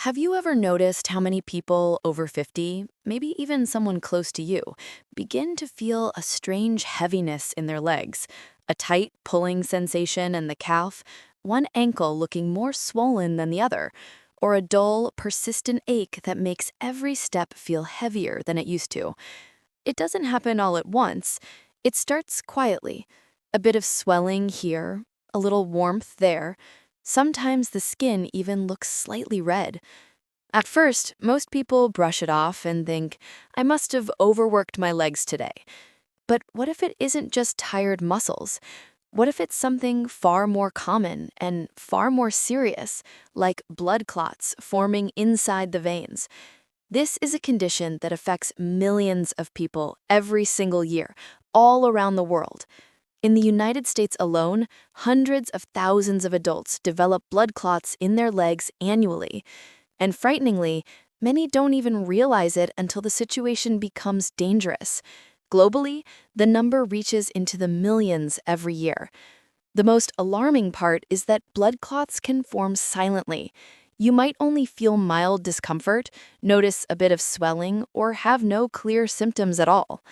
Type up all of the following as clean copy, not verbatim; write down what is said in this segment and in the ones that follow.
Have you ever noticed how many people over 50, maybe even someone close to you, begin to feel a strange heaviness in their legs, a tight pulling sensation in the calf, one ankle looking more swollen than the other, or a dull, persistent ache that makes every step feel heavier than it used to? It doesn't happen all at once. It starts quietly. A bit of swelling here, a little warmth there. Sometimes the skin even looks slightly red. At first, most people brush it off and think, I must have overworked my legs today. But what if it isn't just tired muscles? What if it's something far more common and far more serious, like blood clots forming inside the veins? This is a condition that affects millions of people every single year, all around the world. In the United States alone, hundreds of thousands of adults develop blood clots in their legs annually. And frighteningly, many don't even realize it until the situation becomes dangerous. Globally, the number reaches into the millions every year. The most alarming part is that blood clots can form silently. You might only feel mild discomfort, notice a bit of swelling, or have no clear symptoms at all.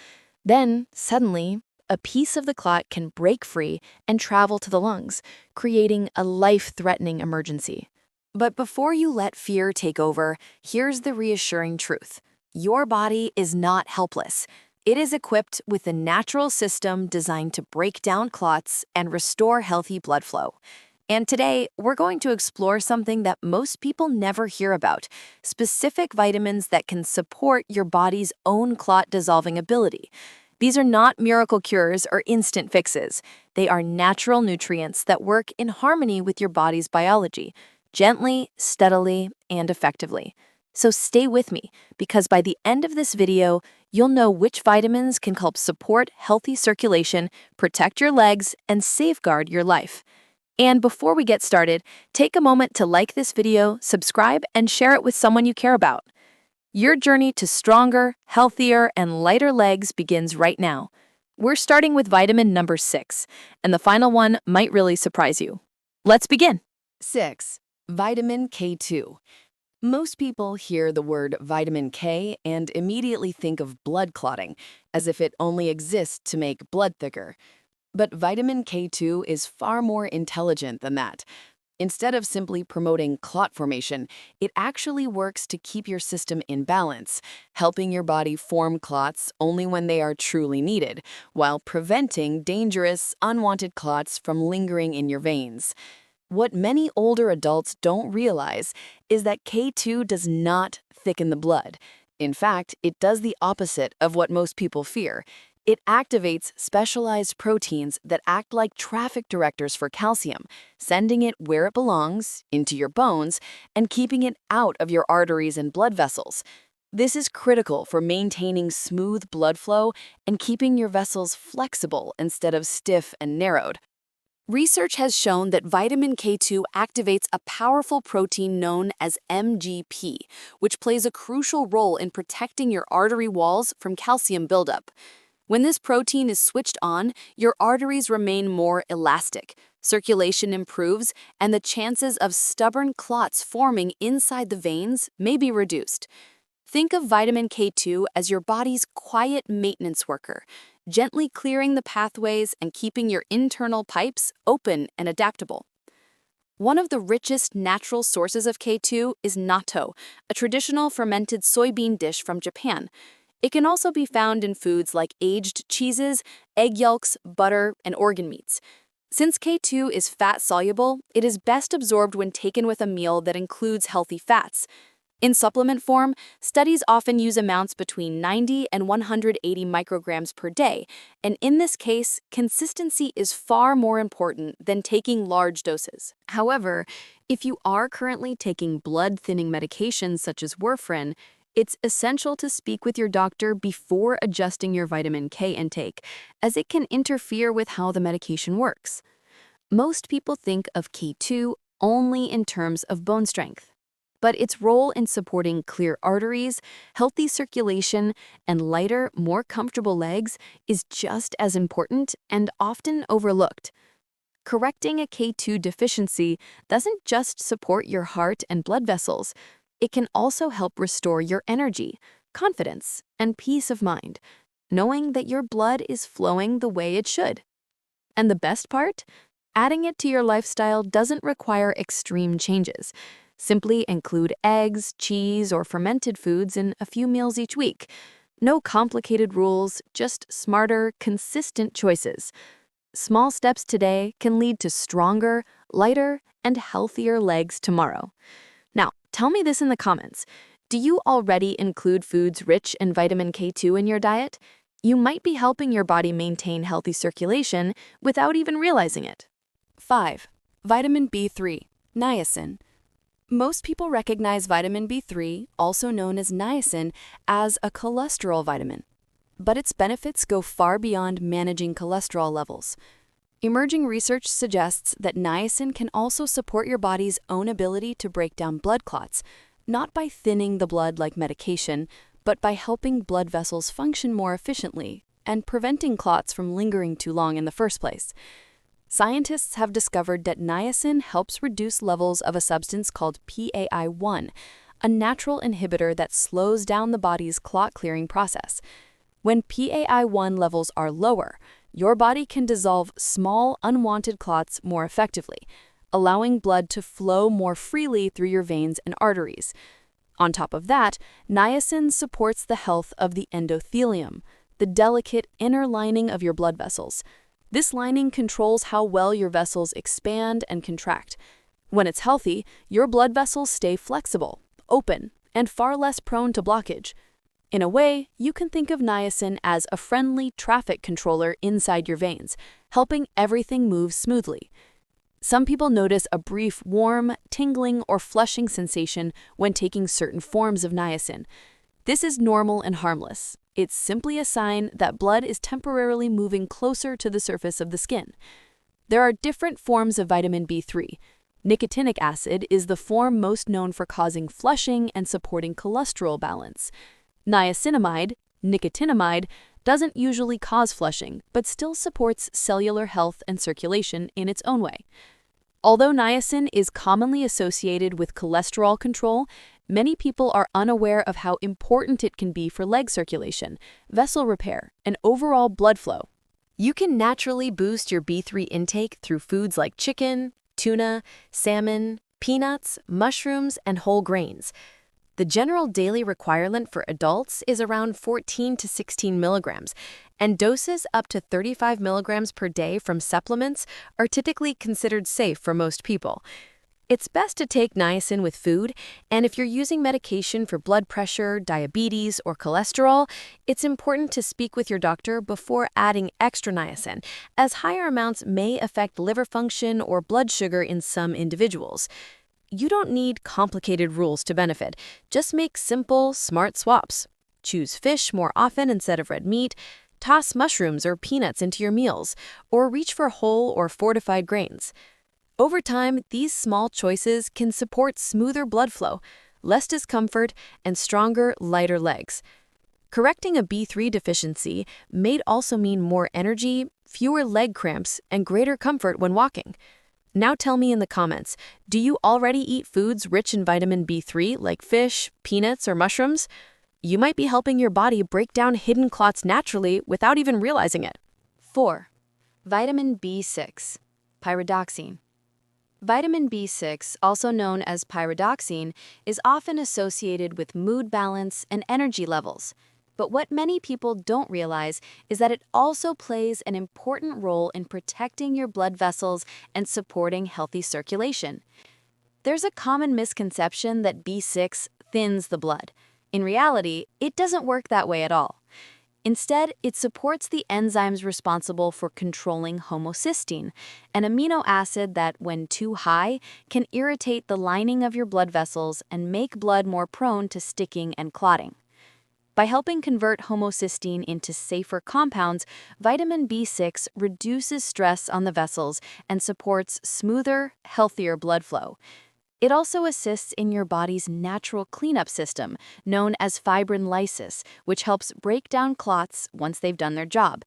Then, suddenly, a piece of the clot can break free and travel to the lungs, creating a life-threatening emergency. But before you let fear take over, here's the reassuring truth. Your body is not helpless. It is equipped with a natural system designed to break down clots and restore healthy blood flow. And today, we're going to explore something that most people never hear about, specific vitamins that can support your body's own clot-dissolving ability. These are not miracle cures or instant fixes. They are natural nutrients that work in harmony with your body's biology, gently, steadily, and effectively. So stay with me, because by the end of this video, you'll know which vitamins can help support healthy circulation, protect your legs, and safeguard your life. And before we get started, take a moment to like this video, subscribe, and share it with someone you care about. Your journey to stronger, healthier, and lighter legs begins right now. We're starting with vitamin number 6, and the final one might really surprise you. Let's begin. 6. Vitamin K2. Most people hear the word vitamin K and immediately think of blood clotting, as if it only exists to make blood thicker. But vitamin K2 is far more intelligent than that. Instead of simply promoting clot formation, it actually works to keep your system in balance, helping your body form clots only when they are truly needed, while preventing dangerous, unwanted clots from lingering in your veins. What many older adults don't realize is that K2 does not thicken the blood. In fact, it does the opposite of what most people fear. It activates specialized proteins that act like traffic directors for calcium, sending it where it belongs, into your bones, and keeping it out of your arteries and blood vessels. This is critical for maintaining smooth blood flow and keeping your vessels flexible instead of stiff and narrowed. Research has shown that vitamin K2 activates a powerful protein known as MGP, which plays a crucial role in protecting your artery walls from calcium buildup. When this protein is switched on, your arteries remain more elastic, circulation improves, and the chances of stubborn clots forming inside the veins may be reduced. Think of vitamin K2 as your body's quiet maintenance worker, gently clearing the pathways and keeping your internal pipes open and adaptable. One of the richest natural sources of K2 is natto, a traditional fermented soybean dish from Japan. It can also be found in foods like aged cheeses, egg yolks, butter, and organ meats. Since K2 is fat-soluble, it is best absorbed when taken with a meal that includes healthy fats. In supplement form, studies often use amounts between 90 and 180 micrograms per day, and in this case, consistency is far more important than taking large doses. However, if you are currently taking blood-thinning medications such as warfarin, it's essential to speak with your doctor before adjusting your vitamin K intake, as it can interfere with how the medication works. Most people think of K2 only in terms of bone strength, but its role in supporting clear arteries, healthy circulation, and lighter, more comfortable legs is just as important and often overlooked. Correcting a K2 deficiency doesn't just support your heart and blood vessels. It can also help restore your energy, confidence, and peace of mind, knowing that your blood is flowing the way it should. And the best part? Adding it to your lifestyle doesn't require extreme changes. Simply include eggs, cheese, or fermented foods in a few meals each week. No complicated rules, just smarter, consistent choices. Small steps today can lead to stronger, lighter, and healthier legs tomorrow. Now, tell me this in the comments. Do you already include foods rich in vitamin K2 in your diet? You might be helping your body maintain healthy circulation without even realizing it. 5. Vitamin B3, niacin. Most people recognize vitamin B3, also known as niacin, as a cholesterol vitamin. But its benefits go far beyond managing cholesterol levels. Emerging research suggests that niacin can also support your body's own ability to break down blood clots, not by thinning the blood like medication, but by helping blood vessels function more efficiently and preventing clots from lingering too long in the first place. Scientists have discovered that niacin helps reduce levels of a substance called PAI-1, a natural inhibitor that slows down the body's clot-clearing process. When PAI-1 levels are lower, your body can dissolve small, unwanted clots more effectively, allowing blood to flow more freely through your veins and arteries. On top of that, niacin supports the health of the endothelium, the delicate inner lining of your blood vessels. This lining controls how well your vessels expand and contract. When it's healthy, your blood vessels stay flexible, open, and far less prone to blockage. In a way, you can think of niacin as a friendly traffic controller inside your veins, helping everything move smoothly. Some people notice a brief warm, tingling, or flushing sensation when taking certain forms of niacin. This is normal and harmless. It's simply a sign that blood is temporarily moving closer to the surface of the skin. There are different forms of vitamin B3. Nicotinic acid is the form most known for causing flushing and supporting cholesterol balance. Niacinamide, nicotinamide, doesn't usually cause flushing, but still supports cellular health and circulation in its own way. Although niacin is commonly associated with cholesterol control, many people are unaware of how important it can be for leg circulation, vessel repair, and overall blood flow. You can naturally boost your B3 intake through foods like chicken, tuna, salmon, peanuts, mushrooms, and whole grains. The general daily requirement for adults is around 14 to 16 milligrams, and doses up to 35 milligrams per day from supplements are typically considered safe for most people. It's best to take niacin with food, and if you're using medication for blood pressure, diabetes, or cholesterol, it's important to speak with your doctor before adding extra niacin, as higher amounts may affect liver function or blood sugar in some individuals. You don't need complicated rules to benefit. Just make simple, smart swaps. Choose fish more often instead of red meat, toss mushrooms or peanuts into your meals, or reach for whole or fortified grains. Over time, these small choices can support smoother blood flow, less discomfort, and stronger, lighter legs. Correcting a B3 deficiency may also mean more energy, fewer leg cramps, and greater comfort when walking. Now tell me in the comments, do you already eat foods rich in vitamin B3 like fish, peanuts, or mushrooms? You might be helping your body break down hidden clots naturally without even realizing it. 4. Vitamin B6, pyridoxine. Vitamin B6, also known as pyridoxine, is often associated with mood balance and energy levels. But what many people don't realize is that it also plays an important role in protecting your blood vessels and supporting healthy circulation. There's a common misconception that B6 thins the blood. In reality, it doesn't work that way at all. Instead, it supports the enzymes responsible for controlling homocysteine, an amino acid that, when too high, can irritate the lining of your blood vessels and make blood more prone to sticking and clotting. By helping convert homocysteine into safer compounds, vitamin B6 reduces stress on the vessels and supports smoother, healthier blood flow. It also assists in your body's natural cleanup system, known as fibrin lysis, which helps break down clots once they've done their job.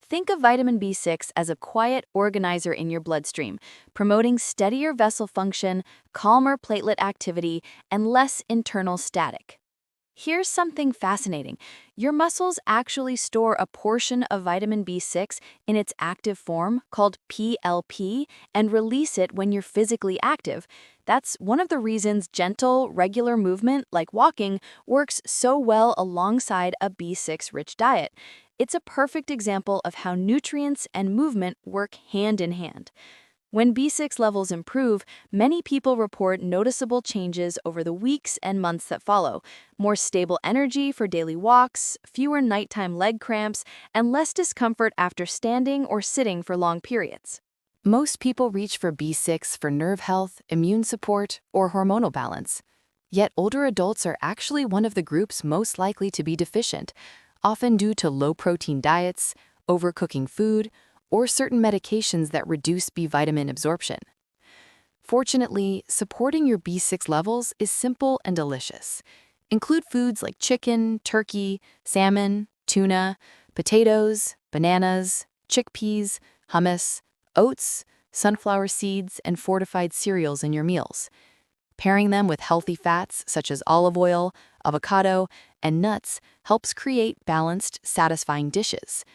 Think of vitamin B6 as a quiet organizer in your bloodstream, promoting steadier vessel function, calmer platelet activity, and less internal static. Here's something fascinating. Your muscles actually store a portion of vitamin B6 in its active form, called PLP, and release it when you're physically active. That's one of the reasons gentle, regular movement, like walking, works so well alongside a B6-rich diet. It's a perfect example of how nutrients and movement work hand in hand. When B6 levels improve, many people report noticeable changes over the weeks and months that follow. More stable energy for daily walks, fewer nighttime leg cramps, and less discomfort after standing or sitting for long periods. Most people reach for B6 for nerve health, immune support, or hormonal balance. Yet older adults are actually one of the groups most likely to be deficient, often due to low-protein diets, overcooking food, or certain medications that reduce B vitamin absorption. Fortunately, supporting your B6 levels is simple and delicious. Include foods like chicken, turkey, salmon, tuna, potatoes, bananas, chickpeas, hummus, oats, sunflower seeds, and fortified cereals in your meals. Pairing them with healthy fats such as olive oil, avocado, and nuts helps create balanced, satisfying dishes.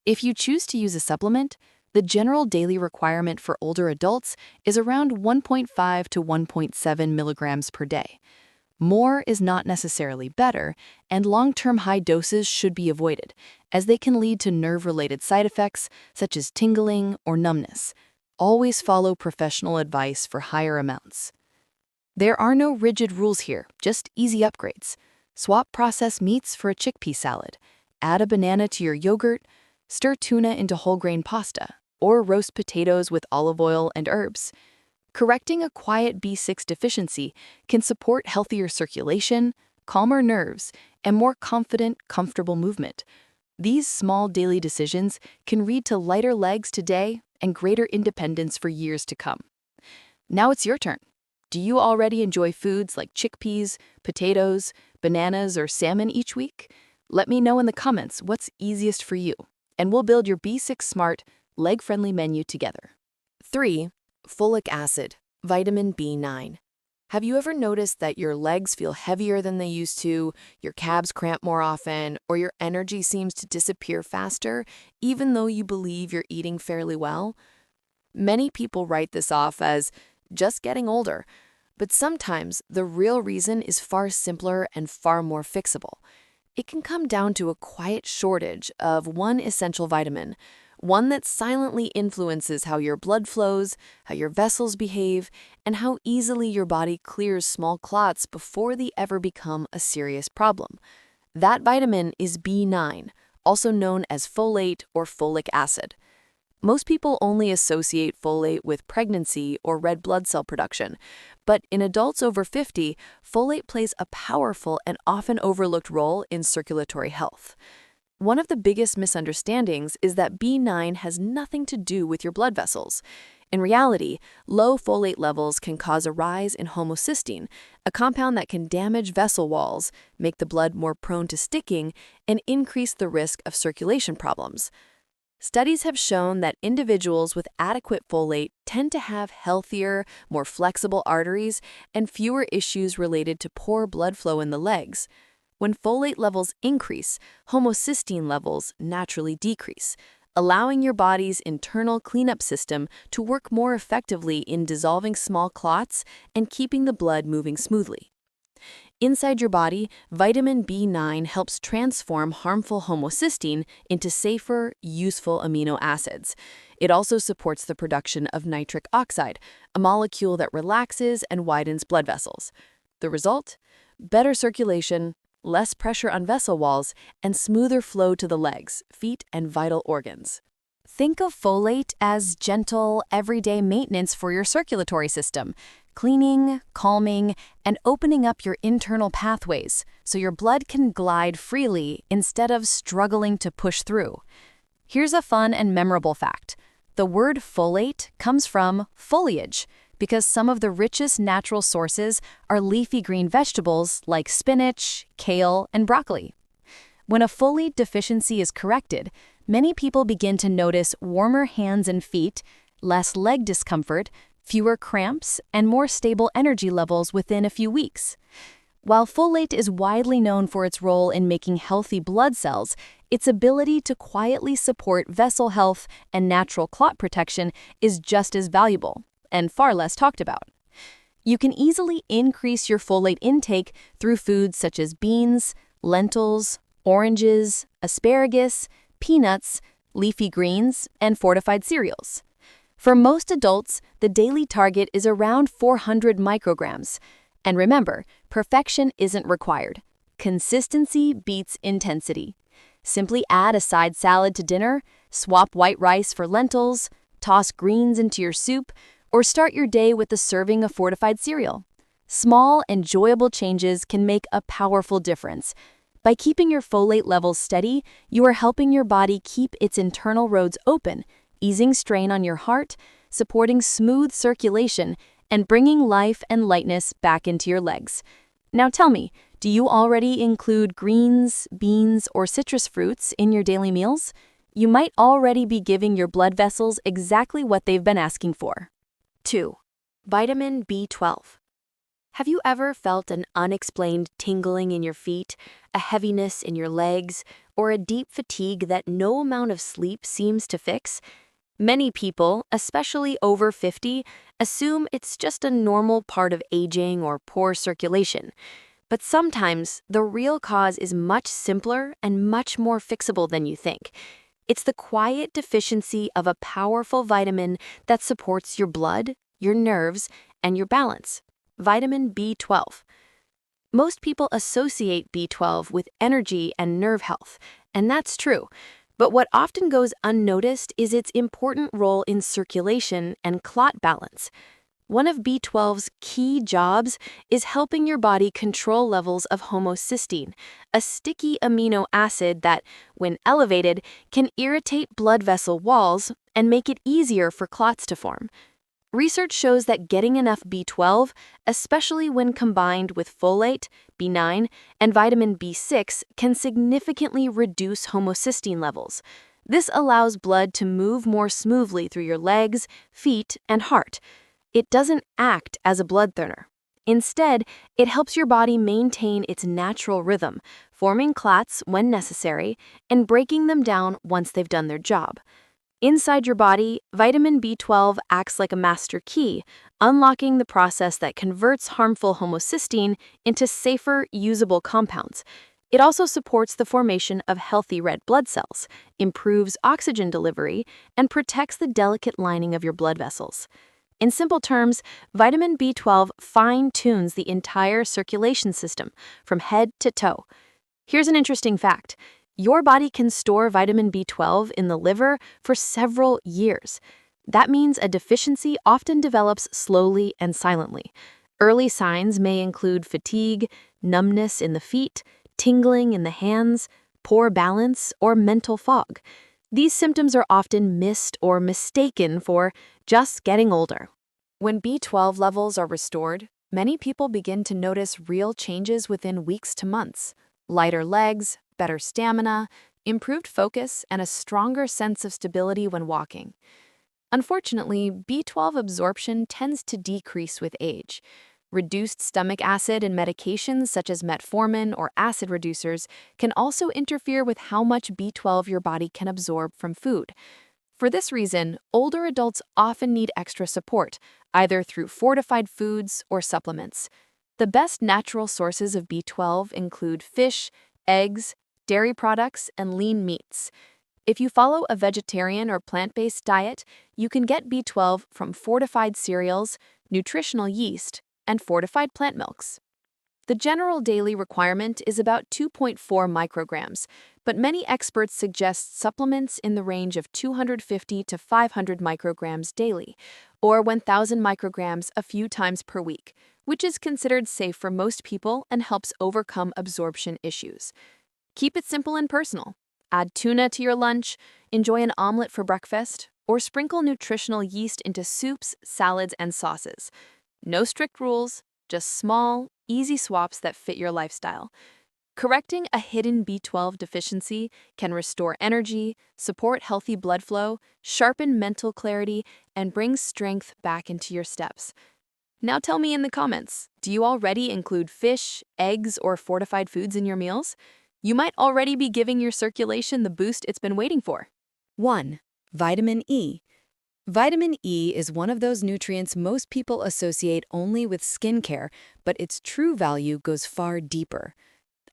If you choose to use a supplement, the general daily requirement for older adults is around 1.5 to 1.7 milligrams per day. More is not necessarily better, and long-term high doses should be avoided, as they can lead to nerve-related side effects such as tingling or numbness. Always follow professional advice for higher amounts. There are no rigid rules here, just easy upgrades. Swap processed meats for a chickpea salad, add a banana to your yogurt, stir tuna into whole grain pasta, or roast potatoes with olive oil and herbs. Correcting a quiet B6 deficiency can support healthier circulation, calmer nerves, and more confident, comfortable movement. These small daily decisions can lead to lighter legs today and greater independence for years to come. Now it's your turn. Do you already enjoy foods like chickpeas, potatoes, bananas, or salmon each week? Let me know in the comments what's easiest for you, and we'll build your B6 Smart, leg-friendly menu together. 3. Folic acid, vitamin B9. Have you ever noticed that your legs feel heavier than they used to, your calves cramp more often, or your energy seems to disappear faster, even though you believe you're eating fairly well? Many people write this off as just getting older, but sometimes the real reason is far simpler and far more fixable. It can come down to a quiet shortage of one essential vitamin, one that silently influences how your blood flows, how your vessels behave, and how easily your body clears small clots before they ever become a serious problem. That vitamin is B9, also known as folate or folic acid. Most people only associate folate with pregnancy or red blood cell production, but in adults over 50, folate plays a powerful and often overlooked role in circulatory health. One of the biggest misunderstandings is that B9 has nothing to do with your blood vessels. In reality, low folate levels can cause a rise in homocysteine, a compound that can damage vessel walls, make the blood more prone to sticking, and increase the risk of circulation problems. Studies have shown that individuals with adequate folate tend to have healthier, more flexible arteries and fewer issues related to poor blood flow in the legs. When folate levels increase, homocysteine levels naturally decrease, allowing your body's internal cleanup system to work more effectively in dissolving small clots and keeping the blood moving smoothly. Inside your body, vitamin B9 helps transform harmful homocysteine into safer, useful amino acids. It also supports the production of nitric oxide, a molecule that relaxes and widens blood vessels. The result? Better circulation, less pressure on vessel walls, and smoother flow to the legs, feet, and vital organs. Think of folate as gentle, everyday maintenance for your circulatory system, cleaning, calming, and opening up your internal pathways so your blood can glide freely instead of struggling to push through. Here's a fun and memorable fact. The word folate comes from foliage because some of the richest natural sources are leafy green vegetables like spinach, kale, and broccoli. When a folate deficiency is corrected, many people begin to notice warmer hands and feet, less leg discomfort, fewer cramps, and more stable energy levels within a few weeks. While folate is widely known for its role in making healthy blood cells, its ability to quietly support vessel health and natural clot protection is just as valuable, and far less talked about. You can easily increase your folate intake through foods such as beans, lentils, oranges, asparagus, peanuts, leafy greens, and fortified cereals. For most adults, the daily target is around 400 micrograms. And remember, perfection isn't required. Consistency beats intensity. Simply add a side salad to dinner, swap white rice for lentils, toss greens into your soup, or start your day with a serving of fortified cereal. Small, enjoyable changes can make a powerful difference. By keeping your folate levels steady, you are helping your body keep its internal roads open, easing strain on your heart, supporting smooth circulation, and bringing life and lightness back into your legs. Now tell me, do you already include greens, beans, or citrus fruits in your daily meals? You might already be giving your blood vessels exactly what they've been asking for. 2. Vitamin B12. Have you ever felt an unexplained tingling in your feet, a heaviness in your legs, or a deep fatigue that no amount of sleep seems to fix? Many people, especially over 50, assume it's just a normal part of aging or poor circulation. But sometimes the real cause is much simpler and much more fixable than you think. It's the quiet deficiency of a powerful vitamin that supports your blood, your nerves, and your balance. Vitamin B12. Most people associate B12 with energy and nerve health, and that's true. But what often goes unnoticed is its important role in circulation and clot balance. One of B12's key jobs is helping your body control levels of homocysteine, a sticky amino acid that, when elevated, can irritate blood vessel walls and make it easier for clots to form. Research shows that getting enough B12, especially when combined with folate, B9, and vitamin B6, can significantly reduce homocysteine levels. This allows blood to move more smoothly through your legs, feet, and heart. It doesn't act as a blood thinner. Instead, it helps your body maintain its natural rhythm, forming clots when necessary and breaking them down once they've done their job. Inside your body, vitamin B12 acts like a master key, unlocking the process that converts harmful homocysteine into safer, usable compounds. It also supports the formation of healthy red blood cells, improves oxygen delivery, and protects the delicate lining of your blood vessels. In simple terms, vitamin B12 fine-tunes the entire circulation system, from head to toe. Here's an interesting fact. Your body can store vitamin B12 in the liver for several years. That means a deficiency often develops slowly and silently. Early signs may include fatigue, numbness in the feet, tingling in the hands, poor balance, or mental fog. These symptoms are often missed or mistaken for just getting older. When B12 levels are restored, many people begin to notice real changes within weeks to months. Lighter legs, better stamina, improved focus, and a stronger sense of stability when walking. Unfortunately, B12 absorption tends to decrease with age. Reduced stomach acid and medications such as metformin or acid reducers can also interfere with how much B12 your body can absorb from food. For this reason, older adults often need extra support, either through fortified foods or supplements. The best natural sources of B12 include fish, eggs, dairy products, and lean meats. If you follow a vegetarian or plant-based diet, you can get B12 from fortified cereals, nutritional yeast, and fortified plant milks. The general daily requirement is about 2.4 micrograms, but many experts suggest supplements in the range of 250 to 500 micrograms daily, or 1,000 micrograms a few times per week, which is considered safe for most people and helps overcome absorption issues. Keep it simple and personal. Add tuna to your lunch, enjoy an omelet for breakfast, or sprinkle nutritional yeast into soups, salads, and sauces. No strict rules, just small, easy swaps that fit your lifestyle. Correcting a hidden B12 deficiency can restore energy, support healthy blood flow, sharpen mental clarity, and bring strength back into your steps. Now tell me in the comments, do you already include fish, eggs, or fortified foods in your meals? You might already be giving your circulation the boost it's been waiting for. 1. Vitamin E. Vitamin E is one of those nutrients most people associate only with skincare, but its true value goes far deeper.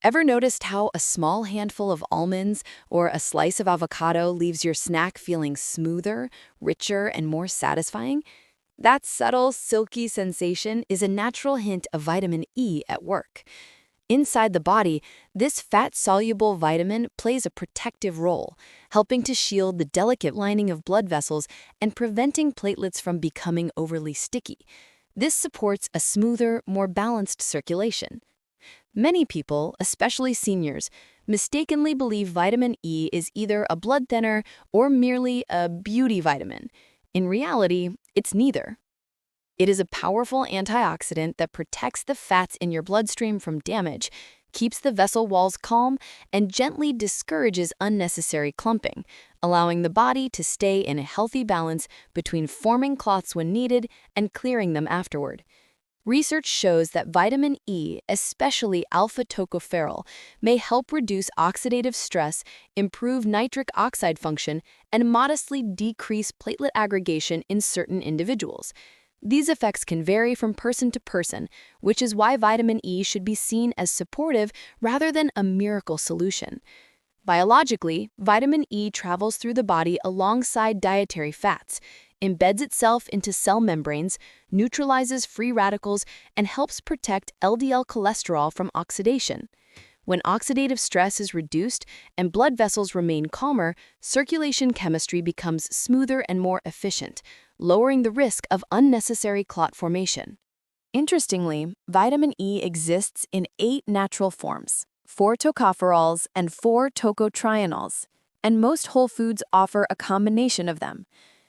Ever noticed how a small handful of almonds or a slice of avocado leaves your snack feeling smoother, richer, and more satisfying? That subtle, silky sensation is a natural hint of vitamin E at work. Inside the body, this fat-soluble vitamin plays a protective role, helping to shield the delicate lining of blood vessels and preventing platelets from becoming overly sticky. This supports a smoother, more balanced circulation. Many people, especially seniors, mistakenly believe vitamin E is either a blood thinner or merely a beauty vitamin. In reality, it's neither. It is a powerful antioxidant that protects the fats in your bloodstream from damage, keeps the vessel walls calm, and gently discourages unnecessary clumping, allowing the body to stay in a healthy balance between forming clots when needed and clearing them afterward. Research shows that vitamin E, especially alpha-tocopherol, may help reduce oxidative stress, improve nitric oxide function, and modestly decrease platelet aggregation in certain individuals. These effects can vary from person to person, which is why vitamin E should be seen as supportive rather than a miracle solution. Biologically, vitamin E travels through the body alongside dietary fats, embeds itself into cell membranes, neutralizes free radicals, and helps protect LDL cholesterol from oxidation. When oxidative stress is reduced and blood vessels remain calmer, circulation chemistry becomes smoother and more efficient, lowering the risk of unnecessary clot formation. Interestingly, vitamin E exists in 8 natural forms, 4 tocopherols and 4 tocotrienols, and most whole foods offer a combination of them.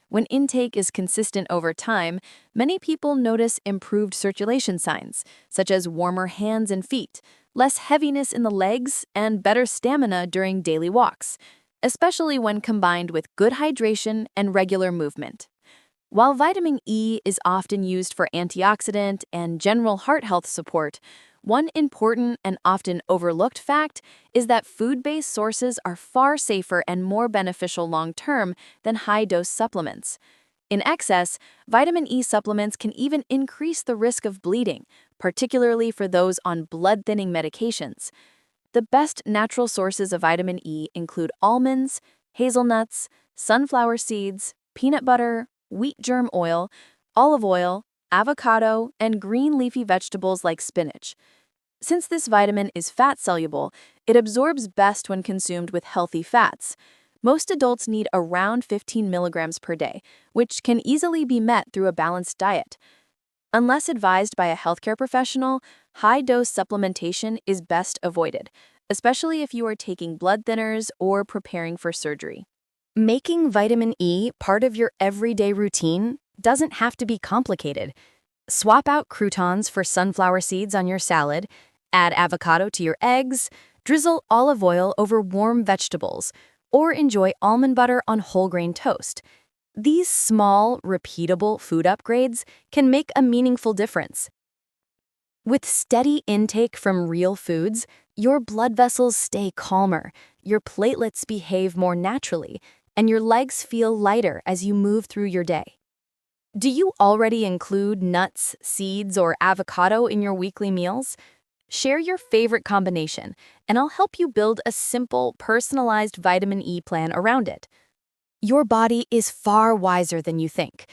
When intake is consistent over time, many people notice improved circulation signs, such as warmer hands and feet, less heaviness in the legs, and better stamina during daily walks, especially when combined with good hydration and regular movement. While vitamin E is often used for antioxidant and general heart health support, one important and often overlooked fact is that food-based sources are far safer and more beneficial long-term than high-dose supplements. In excess, vitamin E supplements can even increase the risk of bleeding, particularly for those on blood-thinning medications. The best natural sources of vitamin E include almonds, hazelnuts, sunflower seeds, peanut butter, wheat germ oil, olive oil, avocado, and green leafy vegetables like spinach. Since this vitamin is fat-soluble, it absorbs best when consumed with healthy fats. Most adults need around 15 milligrams per day, which can easily be met through a balanced diet. Unless advised by a healthcare professional, high-dose supplementation is best avoided, especially if you are taking blood thinners or preparing for surgery. Making vitamin E part of your everyday routine doesn't have to be complicated. Swap out croutons for sunflower seeds on your salad, add avocado to your eggs, drizzle olive oil over warm vegetables, or enjoy almond butter on whole grain toast. These small, repeatable food upgrades can make a meaningful difference. With steady intake from real foods, your blood vessels stay calmer, your platelets behave more naturally, and your legs feel lighter as you move through your day. Do you already include nuts, seeds, or avocado in your weekly meals? Share your favorite combination, and I'll help you build a simple, personalized vitamin E plan around it. Your body is far wiser than you think.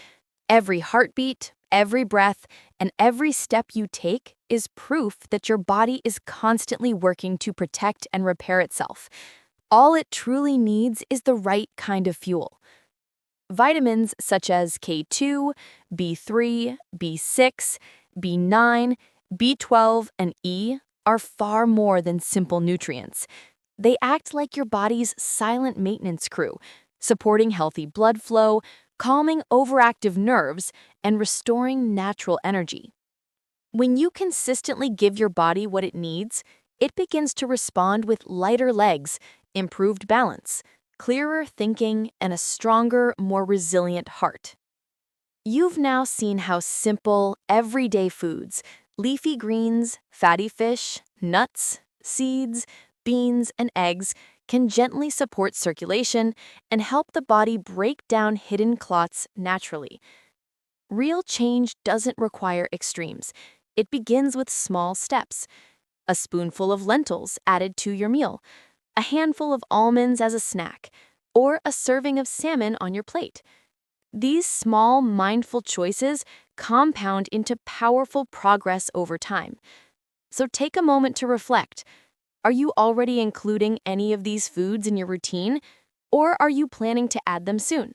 Every heartbeat, every breath, and every step you take is proof that your body is constantly working to protect and repair itself. All it truly needs is the right kind of fuel. Vitamins such as K2, B3, B6, B9, B12, and E are far more than simple nutrients. They act like your body's silent maintenance crew, supporting healthy blood flow, calming overactive nerves, and restoring natural energy. When you consistently give your body what it needs, it begins to respond with lighter legs, improved balance, clearer thinking, and a stronger, more resilient heart. You've now seen how simple, everyday foods, leafy greens, fatty fish, nuts, seeds, beans, and eggs can gently support circulation and help the body break down hidden clots naturally. Real change doesn't require extremes. It begins with small steps. A spoonful of lentils added to your meal, a handful of almonds as a snack, or a serving of salmon on your plate. These small, mindful choices compound into powerful progress over time. So take a moment to reflect. Are you already including any of these foods in your routine, or are you planning to add them soon?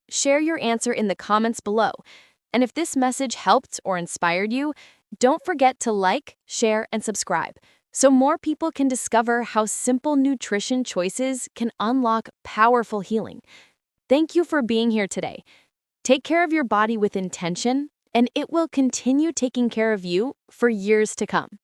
Share your answer in the comments below. And if this message helped or inspired you, don't forget to like, share, and subscribe so more people can discover how simple nutrition choices can unlock powerful healing. Thank you for being here today. Take care of your body with intention, and it will continue taking care of you for years to come.